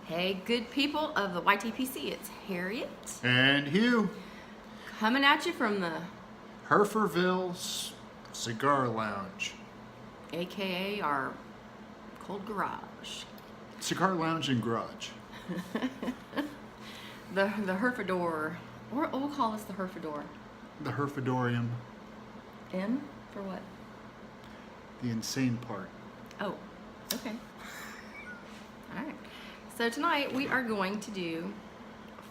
Hey, good people of the YTPC, it's Harriet And Hugh, coming at you from the Herferville Cigar Lounge. AKA our cold garage. Cigar Lounge and Garage. The Herfador, or we'll call this the Herfador. The Herfadorium. M for what? The insane part. Oh, okay. All right. So tonight we are going to do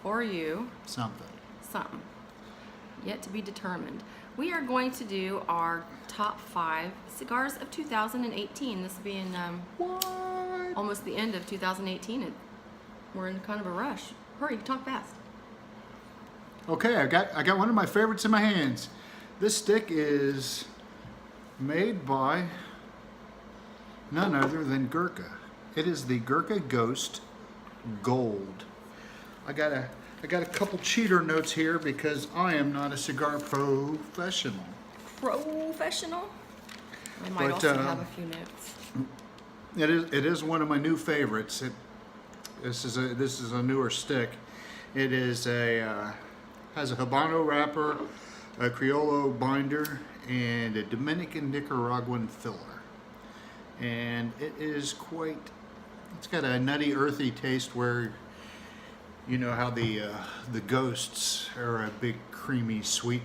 for you Something. something yet to be determined. We are going to do our top 5 cigars of 2018. This being What? almost the end of 2018. We're in kind of a rush. Hurry, talk fast. Okay, I got one of my favorites in my hands. This stick is made by none other than Gurkha. It is the Gurkha Ghost Gold. I got a couple cheater notes here because I am not a cigar professional. Professional? I might But, also have a few notes. It is one of my new favorites. This is a newer stick. It is has a Habano wrapper, a Criollo binder, and a Dominican Nicaraguan filler. And it is it's got a nutty, earthy taste where you know how the ghosts are a big, creamy, sweet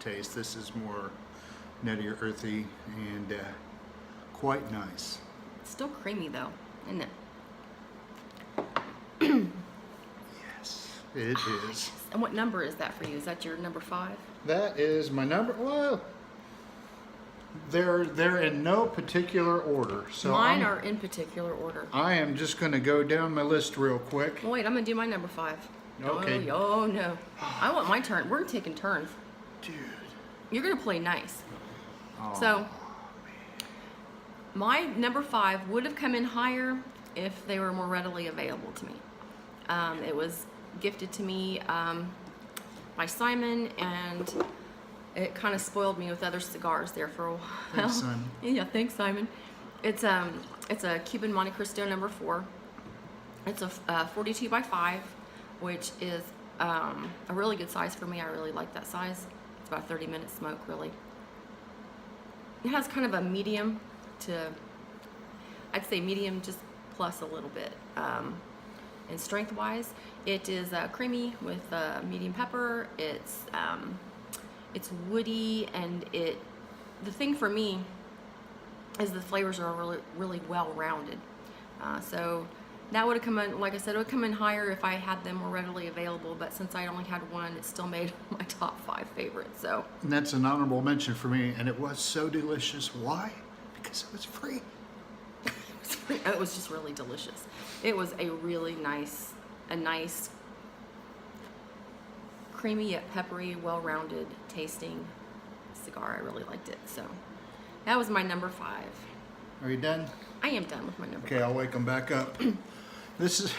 taste. This is more nutty, earthy, and quite nice. It's still creamy though, isn't it? Yes, it is. And what number is that for you? Is that your number 5? That is my number. Well, they're in no particular order. So Mine are in particular order. I am just going to go down my list real quick. Well, wait, I'm going to do my number 5. Okay. Oh, no. I want my turn. We're taking turns. Dude. You're going to play nice. Oh, So, my number 5 would have come in higher if they were more readily available to me. It was gifted to me by Simon, and it kind of spoiled me with other cigars there for a while. Thanks, Simon. Yeah, thanks, Simon. It's a Cuban Monte Cristo number 4. It's a 42 by 5, which is a really good size for me. I really like that size. It's about a 30-minute smoke, really. It has kind of a medium to, I'd say medium just plus a little bit. And strength-wise, it is creamy with medium pepper. It's woody, and the thing for me is the flavors are really, really well-rounded. So that would have come in, like I said, it would come in higher if I had them more readily available, but since I only had one, it still made my top 5 favorites. So. And that's an honorable mention for me, and it was so delicious. Why? Because it was free. It was just really delicious. It was a really nice, creamy yet peppery, well-rounded tasting cigar. I really liked it. So that was my number 5. Are you done? I am done with my number 5. Okay, I'll wake them back up. This is.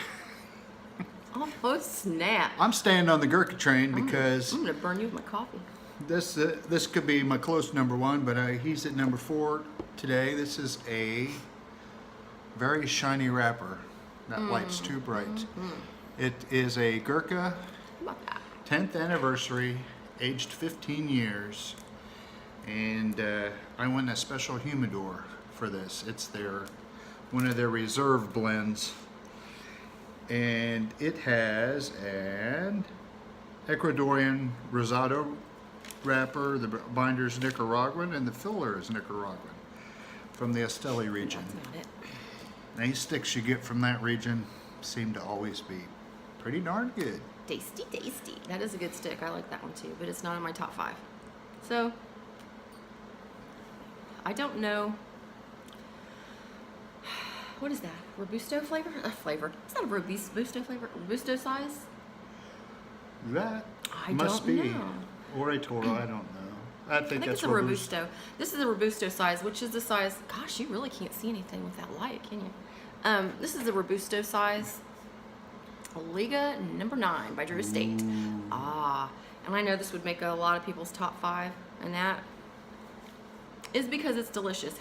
Oh snap! I'm staying on the Gurkha train because I'm gonna burn you with my coffee. this could be my close number 1, but he's at number 4 today. This is a very shiny wrapper. That light's too bright. It is a Gurkha How about that? 10th anniversary, aged 15 years, and I won a special humidor for this. It's one of their reserve blends, and it has an Ecuadorian rosado wrapper. The binder's Nicaraguan, and the filler is Nicaraguan from the Esteli region. That's about it. Any sticks you get from that region seem to always be pretty darn good. Tasty, tasty. That is a good stick. I like that one too, but it's not in my top 5. So I don't know. What is that? Robusto flavor? Flavor. It's not a Robusto flavor. Robusto size? That I must don't be. know. Or a Toro, I don't know. I think that's it's a Robusto. This is a Robusto size, which is the size. Gosh, you really can't see anything with that light, can you? This is the Robusto size. Liga number 9 by Drew Estate. And I know this would make a lot of people's top 5, and that is because it's delicious.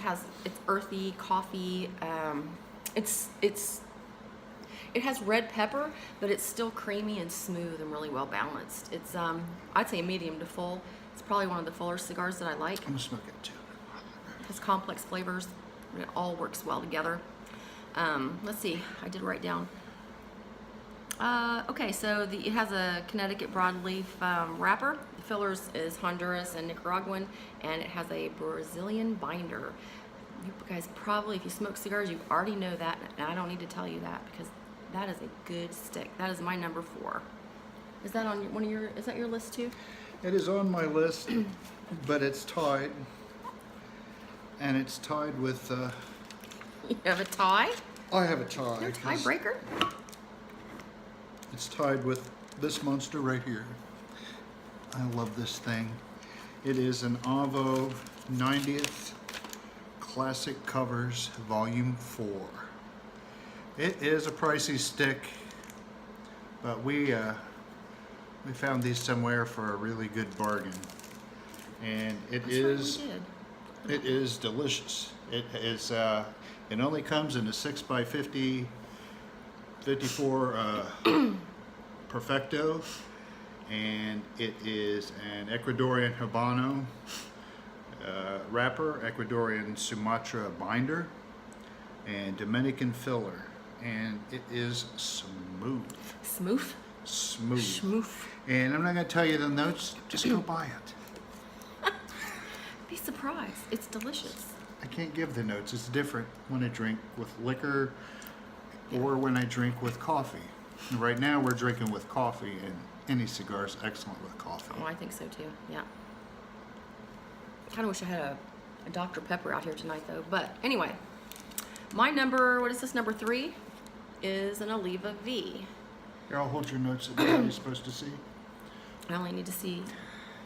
It's earthy, coffee. It's It has red pepper, but it's still creamy and smooth and really well balanced. It's I'd say medium to full. It's probably one of the fuller cigars that I like. I'm gonna smoke it too. It has complex flavors, but it all works well together. Let's see, I did write down. Okay, so it has a Connecticut broadleaf wrapper. The fillers is Honduras and Nicaraguan, and it has a Brazilian binder. You guys probably, if you smoke cigars, you already know that, and I don't need to tell you that because that is a good stick. That is my number 4. Is that on one of your? Is that your list too? It is on my list, but it's tied, and it's tied with. You have a tie? I have a tie. You're a 'cause tiebreaker? It's tied with this monster right here. I love this thing. It is an Avo 90th Classic Covers Volume 4. It is a pricey stick, but we found these somewhere for a really good bargain, and it That's right, we is did. it is delicious. It is it only comes in a 6x50 54 Perfecto, and it is an Ecuadorian Habano wrapper, Ecuadorian Sumatra binder, and Dominican filler, and it is smooth. Smooth? Smooth. Smooth. And I'm not going to tell you the notes, just go buy it. Be surprised. It's delicious. I can't give the notes. It's different when I drink with liquor or when I drink with coffee. And right now we're drinking with coffee, and any cigar is excellent with coffee. Oh, I think so too. Yeah. Kind of wish I had a Dr. Pepper out here tonight though. But anyway, my number, what is this, number 3? Is an Oliva V. Here, I'll hold your notes that you're supposed to see. I only need to see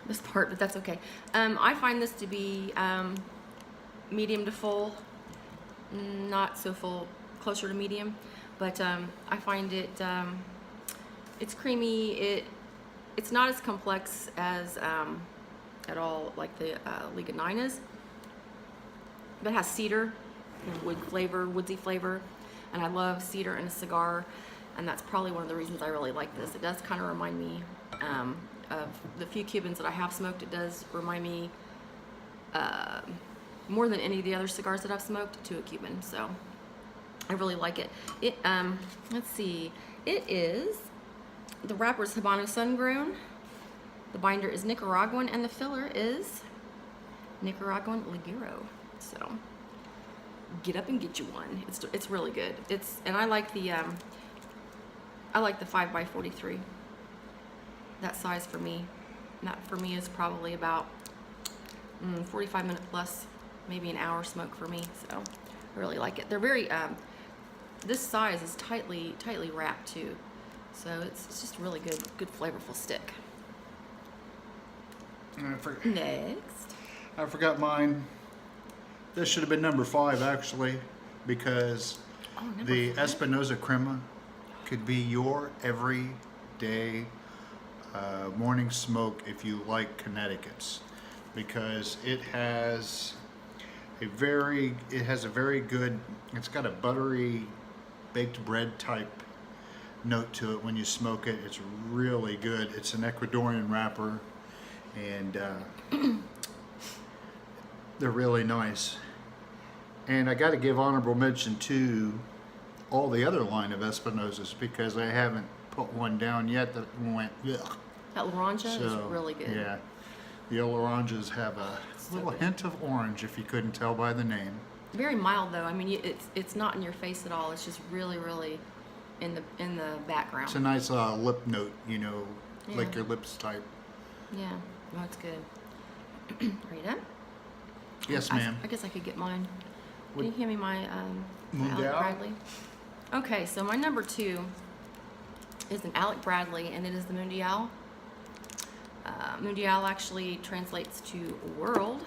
this part, but that's okay. I find this to be medium to full, not so full, closer to medium. But I find it, it's creamy. It's not as complex as at all like the Liga 9 is. But it has cedar and wood flavor, woodsy flavor, and I love cedar in a cigar, and that's probably one of the reasons I really like this. It does kind of remind me of the few Cubans that I have smoked. It does remind me more than any of the other cigars that I've smoked to a Cuban, so I really like it. It let's see, it is, the wrapper is Habano Sun-Grown, the binder is Nicaraguan, and the filler is Nicaraguan Ligero. So get up and get you one. It's really good. And I like the 5x43. That size for me. And that for me is probably about 45 minute plus, maybe an hour smoke for me. So I really like it. They're very this size is tightly wrapped too, so it's just a really good flavorful stick. Next, I forgot mine. This should have been number 5 actually, because the 5? Espinosa Crema could be your everyday morning smoke if you like Connecticut's, because it has a very good, it's got a buttery baked bread type note to it when you smoke it. It's really good. It's an Ecuadorian wrapper, and they're really nice. And I got to give honorable mention to all the other line of Espinosas, because I haven't put one down yet that went ugh. that Laranja is really good. Yeah, the Laranjas have a little good. hint of orange, if you couldn't tell by the name. Very mild though. I mean, it's not in your face at all. It's just really in the background. It's a nice lip note, you know, like Yeah. your lips type. Yeah, no, it's good. Are you done? Yes, ma'am. I guess I could get mine. Would- Can you hand me my Alec Mundial? Bradley? Okay, so my number 2 is an Alec Bradley, and it is the Mundial. Mundial actually translates to world,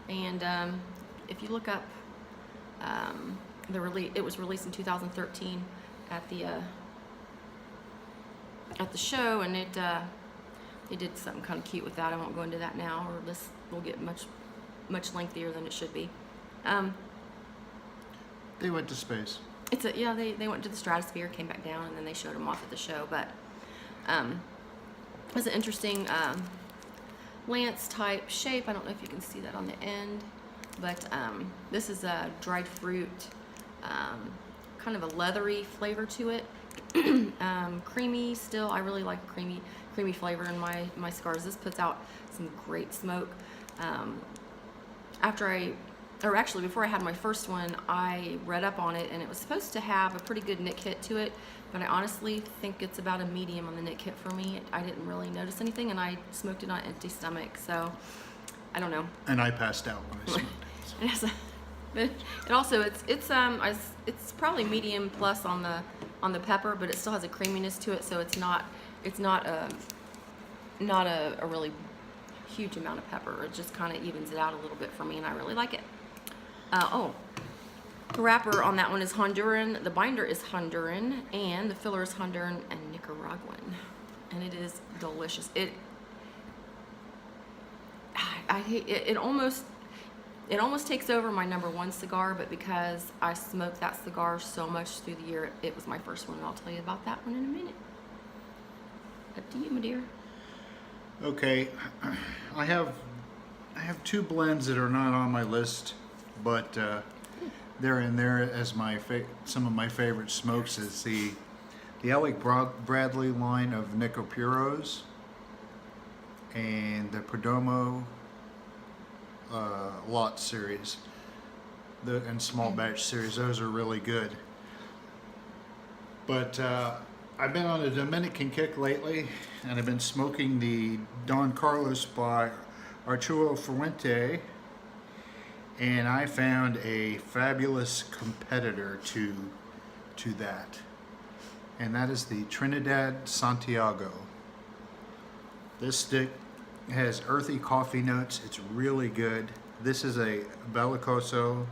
and if you look up it was released in 2013 at the show, and they did something kind of cute with that. I won't go into that now, or this will get much lengthier than it should be. They went to space. It's a, yeah, they went to the stratosphere, came back down, and then they showed them off at the show. But it's an interesting lance type shape. I don't know if you can see that on the end, but this is a dried fruit, kind of a leathery flavor to it. Creamy still. I really like creamy flavor in my cigars. This puts out some great smoke. Before I had my first one, I read up on it, and it was supposed to have a pretty good nick hit to it, but I honestly think it's about a medium on the nick hit for me. I didn't really notice anything, and I smoked it on empty stomach, so I don't know. And I passed out when I smoked it. It also it's probably medium plus on the pepper, but it still has a creaminess to it, so it's not a really huge amount of pepper. It just kind of evens it out a little bit for me, and I really like it. The wrapper on that one is Honduran, the binder is Honduran, and the filler is Honduran and Nicaraguan, and it is delicious. It almost takes over my #1 cigar, but because I smoked that cigar so much through the year, it was my first one, and I'll tell you about that one in a minute. Up to you, my dear. Okay, I have 2 blends that are not on my list, but they're in there as some of my favorite smokes. Is the Alec Bradley line of Nicopuros and the Perdomo Lot series, and small batch series. Those are really good. But I've been on a Dominican kick lately, and I've been smoking the Don Carlos by Arturo Fuente, and I found a fabulous competitor to that, and that is the Trinidad Santiago. This stick has earthy coffee notes. It's really good. This is a Bellicoso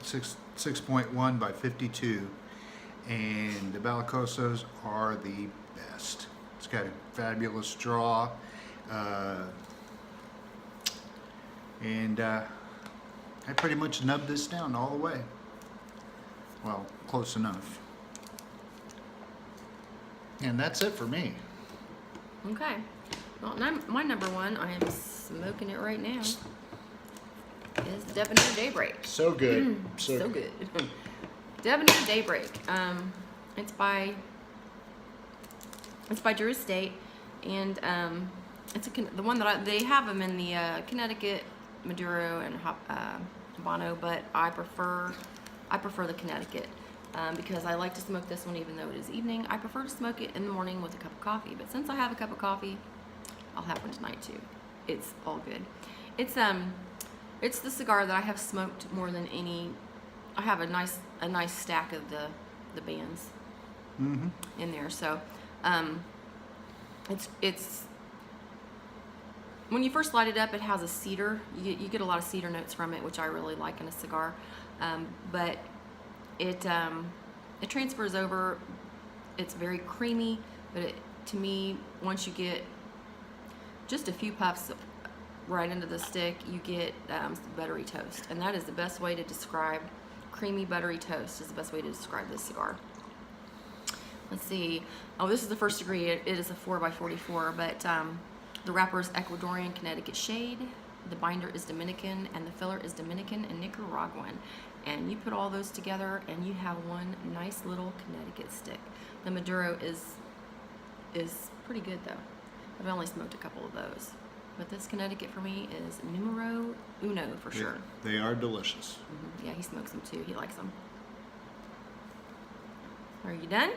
6.1 by 52, and the Bellicosos are the best. It's got a fabulous draw, and I pretty much nubbed this down all the way. Well, close enough. And that's it for me. Okay. Well, my #1, I am smoking it right now, is Debonair Daybreak. So good. So good. Debonair Daybreak. It's by Drew Estate, and the one that they have them in the Connecticut, Maduro, and Habano, but I prefer the Connecticut because I like to smoke this one even though it is evening. I prefer to smoke it in the morning with a cup of coffee, but since I have a cup of coffee, I'll have one tonight too. It's all good. It's the cigar that I have smoked more than any. I have a nice stack of the bands in there. So it's when you first light it up, it has a cedar. You get a lot of cedar notes from it, which I really like in a cigar. But it transfers over. It's very creamy, but to me, once you get just a few puffs right into the stick, you get buttery toast, and that is the best way to describe creamy buttery toast. Is the best way to describe this cigar. Let's see. Oh, this is the first degree. It is a 4x44, but the wrapper is Ecuadorian Connecticut shade. The binder is Dominican, and the filler is Dominican and Nicaraguan. And you put all those together, and you have one nice little Connecticut stick. The Maduro is pretty good though. I've only smoked a couple of those, but this Connecticut for me is numero uno for sure. They are delicious. Yeah, he smokes them too. He likes them. Are you done?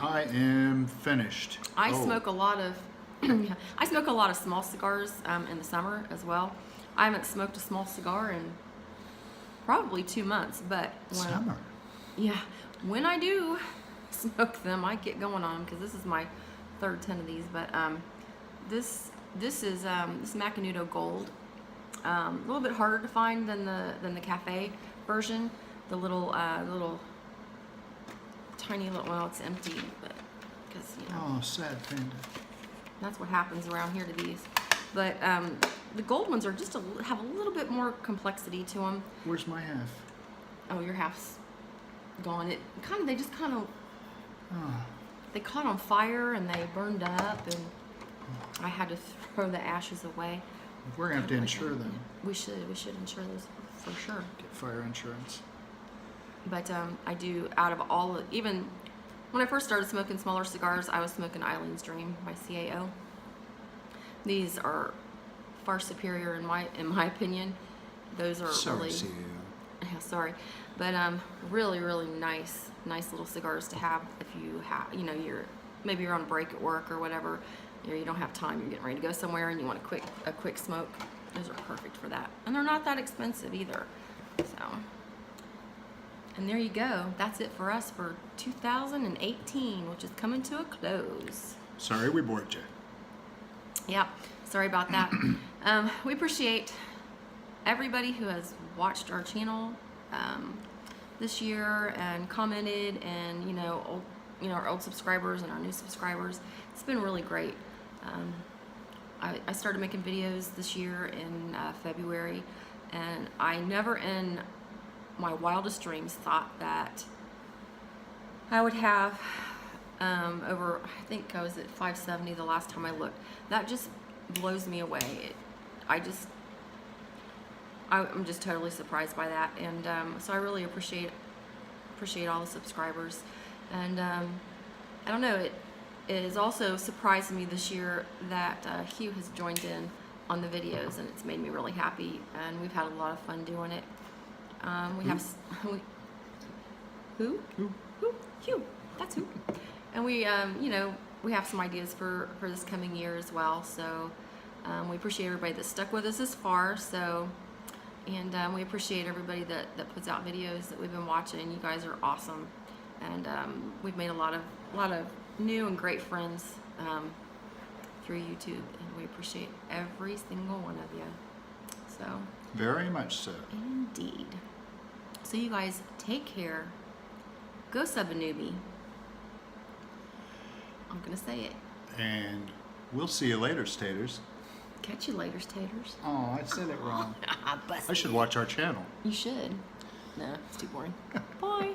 I am finished. I smoke a lot of I smoke a lot of small cigars in the summer as well. I haven't smoked a small cigar in probably 2 months, but when I do smoke them, I get going on them because this is my third 10 of these. But this is this Macanudo Gold. A little bit harder to find than the cafe version. The little tiny little, well, it's empty, but because Oh, sad panda. that's what happens around here to these. But the gold ones are have a little bit more complexity to them. Where's my half? oh, your half's gone. They just kind of, they caught on fire and they burned up, and I had to throw the ashes away. We're going to have to insure them. We should insure those for sure. Get fire insurance. But I do, out of all, even when I first started smoking smaller cigars, I was smoking Eileen's Dream by CAO. These are far superior in my opinion. Those are Sorry, really, CEO. yeah, sorry, but really nice little cigars to have if you have, maybe you're on a break at work or whatever. You don't have time. You're getting ready to go somewhere and you want a quick smoke. Those are perfect for that, and they're not that expensive either. So, and there you go. That's it for us for 2018, which is coming to a close. Sorry we bored you. Yeah, sorry about that. We appreciate everybody who has watched our channel this year and commented, and our old subscribers and our new subscribers. It's been really great. I started making videos this year in February, and I never in my wildest dreams thought that I would have over, I think I was at 570 the last time I looked. That just blows me away. I'm just totally surprised by that, and so I really appreciate all the subscribers. And I don't know, it has also surprised me this year that Hugh has joined in on the videos, and it's made me really happy, and we've had a lot of fun doing it. Who? Hugh. That's who. And we have some ideas for this coming year as well. So we appreciate everybody that stuck with us this far. So, and we appreciate everybody that puts out videos that we've been watching. You guys are awesome, and we've made a lot of new and great friends through YouTube, and we appreciate every single one of you. So Very much so. indeed. So you guys take care. Go sub a newbie. I'm gonna say it. And we'll see you later, Staters. Catch you later, taters. Oh, I said it wrong. Busted. I should watch our channel. You should. No, it's too boring. Bye.